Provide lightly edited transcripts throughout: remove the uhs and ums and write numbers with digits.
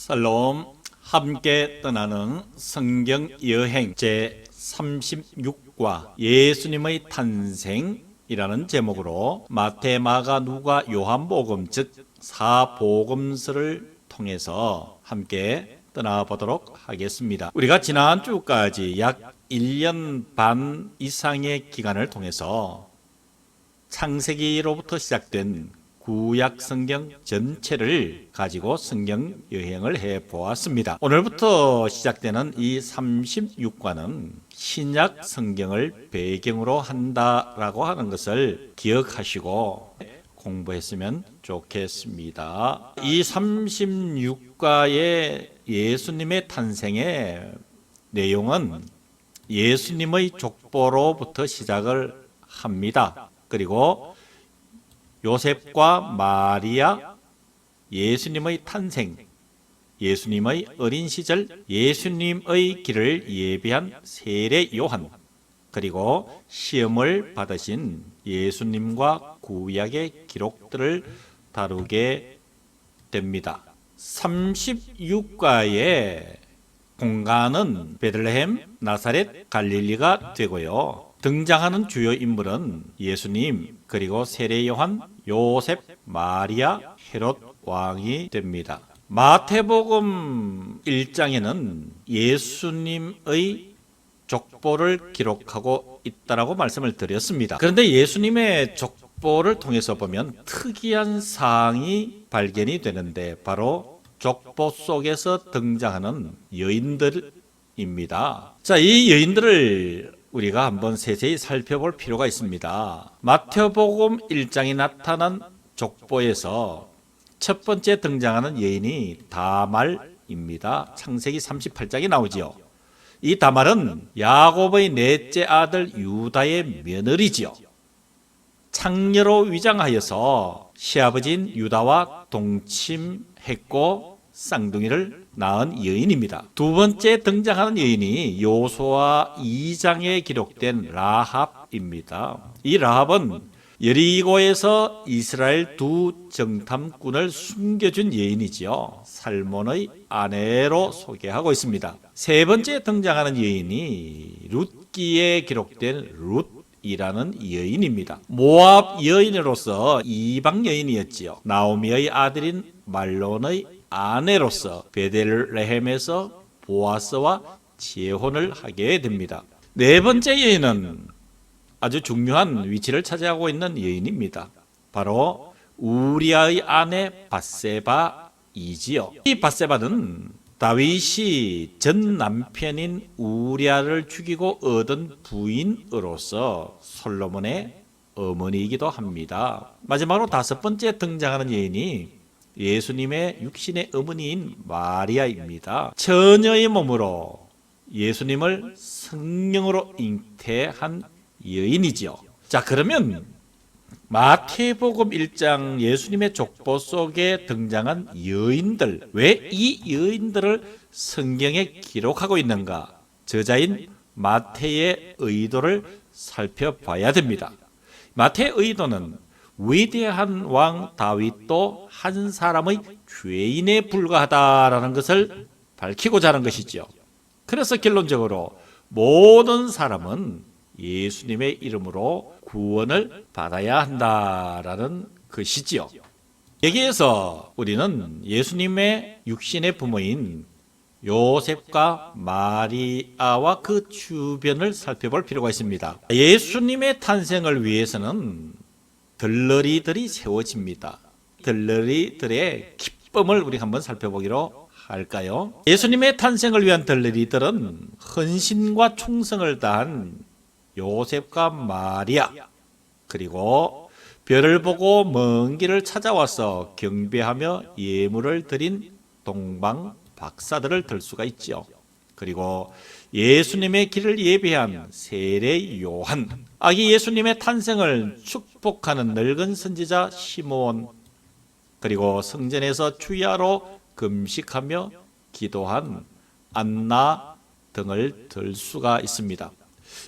샬롬, 함께 떠나는 성경 여행 제 36과 예수님의 탄생이라는 제목으로 마태, 마가, 누가, 요한복음 즉 사복음서를 통해서 함께 떠나보도록 하겠습니다. 우리가 지난주까지 약 1년 반 이상의 기간을 통해서 창세기로부터 시작된 구약 성경 전체를 가지고 성경 여행을 해보았습니다. 오늘부터 시작되는 이 36과는 신약 성경을 배경으로 한다라고 하는 것을 기억하시고 공부했으면 좋겠습니다. 이 36과의 예수님의 탄생의 내용은 예수님의 족보로부터 시작을 합니다. 그리고 요셉과 마리아, 예수님의 탄생, 예수님의 어린 시절, 예수님의 길을 예비한 세례 요한, 그리고 시험을 받으신 예수님과 구약의 기록들을 다루게 됩니다. 36과의 공간은 베들레헴, 나사렛, 갈릴리가 되고요. 등장하는 주요 인물은 예수님, 그리고 세례 요한, 요셉, 마리아, 헤롯 왕이 됩니다. 마태복음 1장에는 예수님의 족보를 기록하고 있다라고 말씀을 드렸습니다. 그런데 예수님의 족보를 통해서 보면 특이한 사항이 발견이 되는데 바로 족보 속에서 등장하는 여인들입니다. 자, 이 여인들을 우리가 한번 세세히 살펴볼 필요가 있습니다. 마태복음 1장에 나타난 족보에서 첫 번째 등장하는 여인이 다말입니다. 창세기 38장에 나오지요. 이 다말은 야곱의 넷째 아들 유다의 며느리지요. 창녀로 위장하여서 시아버지인 유다와 동침했고 쌍둥이를 낳은 여인입니다. 두 번째 등장하는 여인이 요수아 2장에 기록된 라합입니다. 이 라합은 여리고에서 이스라엘 두 정탐꾼을 숨겨준 여인이지요. 살몬의 아내로 소개하고 있습니다. 세 번째 등장하는 여인이 룻기에 기록된 룻이라는 여인입니다. 모압 여인으로서 이방 여인이었지요. 나오미의 아들인 말론의 아내로서 베들레헴에서 보아스와 재혼을 하게 됩니다. 네 번째 여인은 아주 중요한 위치를 차지하고 있는 여인입니다. 바로 우리아의 아내 밧세바이지요. 이 밧세바는 다윗이 전 남편인 우리아를 죽이고 얻은 부인으로서 솔로몬의 어머니이기도 합니다. 마지막으로 다섯 번째 등장하는 여인이 예수님의 육신의 어머니인 마리아입니다. 처녀의 몸으로 예수님을 성령으로 잉태한 여인이지요. 자, 그러면 마태복음 1장 예수님의 족보 속에 등장한 여인들, 왜 이 여인들을 성경에 기록하고 있는가? 저자인 마태의 의도를 살펴봐야 됩니다. 마태의 의도는 위대한 왕 다윗도 한 사람의 죄인에 불과하다라는 것을 밝히고자 하는 것이죠. 그래서 결론적으로 모든 사람은 예수님의 이름으로 구원을 받아야 한다라는 것이지요. 여기에서 우리는 예수님의 육신의 부모인 요셉과 마리아와 그 주변을 살펴볼 필요가 있습니다. 예수님의 탄생을 위해서는 들러리들이 세워집니다. 들러리들의 기쁨을 우리 한번 살펴보기로 할까요? 예수님의 탄생을 위한 들러리들은 헌신과 충성을 다한 요셉과 마리아, 그리고 별을 보고 먼 길을 찾아와서 경배하며 예물을 드린 동방 박사들을 들 수가 있죠. 그리고 예수님의 길을 예비한 세례 요한, 아기 예수님의 탄생을 축복하는 늙은 선지자 시몬, 그리고 성전에서 주야로 금식하며 기도한 안나 등을 들 수가 있습니다.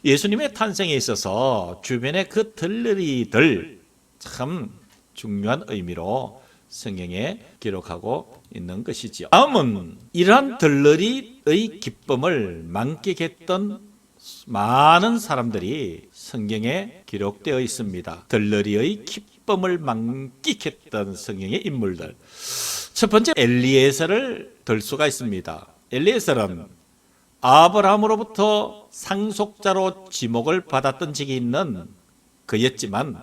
예수님의 탄생에 있어서 주변의 그 들러리들 참 중요한 의미로 성경에 기록하고 있는 것이지요. 다음은 이러한 들러리의 기쁨을 만끽했던 많은 사람들이 성경에 기록되어 있습니다. 들러리의 기쁨을 만끽했던 성경의 인물들. 첫 번째 엘리에셀을 들 수가 있습니다. 엘리에셀은 아브라함으로부터 상속자로 지목을 받았던 적이 있는 그였지만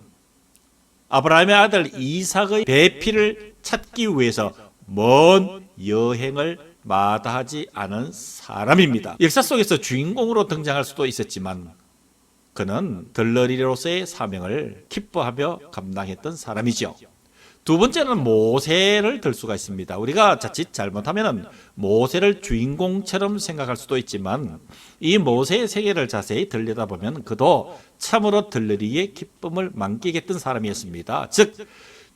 아브라함의 아들 이삭의 배필을 찾기 위해서 먼 여행을 마다하지 않은 사람입니다. 역사 속에서 주인공으로 등장할 수도 있었지만 그는 들러리로서의 사명을 기뻐하며 감당했던 사람이죠. 두 번째는 모세를 들 수가 있습니다. 우리가 자칫 잘못하면 모세를 주인공처럼 생각할 수도 있지만 이 모세의 세계를 자세히 들여다보면 그도 참으로 들러리의 기쁨을 만끽했던 사람이었습니다. 즉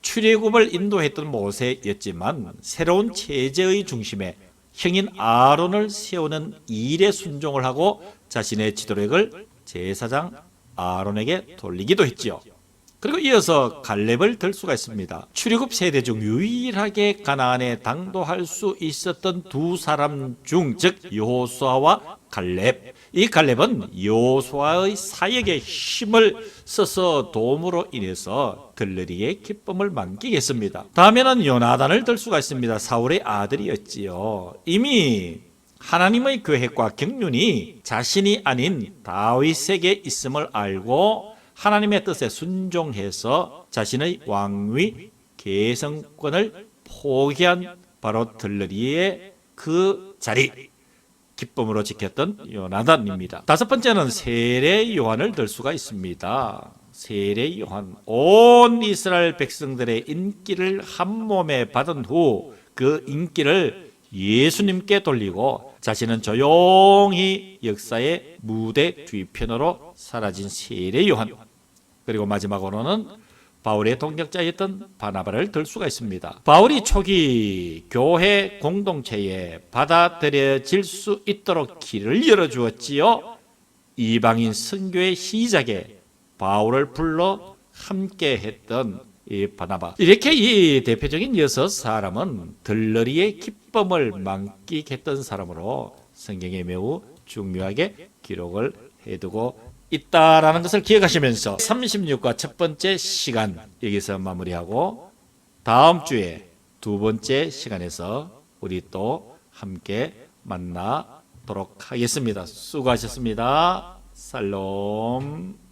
출애굽을 인도했던 모세였지만 새로운 체제의 중심에 형인 아론을 세우는 일에 순종을 하고 자신의 지도력을 제사장 아론에게 돌리기도 했지요. 그리고 이어서 갈렙을 들 수가 있습니다. 출애굽 세대 중 유일하게 가나안에 당도할 수 있었던 두 사람 중, 즉 여호수아와 갈렙. 이 갈렙은 여호수아의 사역에 힘을 써서 도움으로 인해서 들러리의 기쁨을 만끽했습니다. 다음에는 요나단을 들 수가 있습니다. 사울의 아들이었지요. 이미 하나님의 계획과 경륜이 자신이 아닌 다윗에게 있음을 알고 하나님의 뜻에 순종해서 자신의 왕위 계승권을 포기한 바로 들러리의 그 자리, 기쁨으로 지켰던 요나단입니다. 다섯 번째는 세례 요한을 들 수가 있습니다. 세례 요한, 온 이스라엘 백성들의 인기를 한 몸에 받은 후 그 인기를 예수님께 돌리고 자신은 조용히 역사의 무대 뒤편으로 사라진 세례 요한. 그리고 마지막으로는 바울의 동역자였던 바나바를 들 수가 있습니다. 바울이 초기 교회 공동체에 받아들여질 수 있도록 길을 열어주었지요. 이방인 선교의 시작에 바울을 불러 함께 했던 이 바나바. 이렇게 이 대표적인 6사람은 들러리의 기쁨을 만끽했던 사람으로 성경에 매우 중요하게 기록을 해두고 있다라는 것을 기억하시면서 36과 첫 번째 시간 여기서 마무리하고 다음 주에 두 번째 시간에서 우리 또 함께 만나도록 하겠습니다. 수고하셨습니다. 살롬.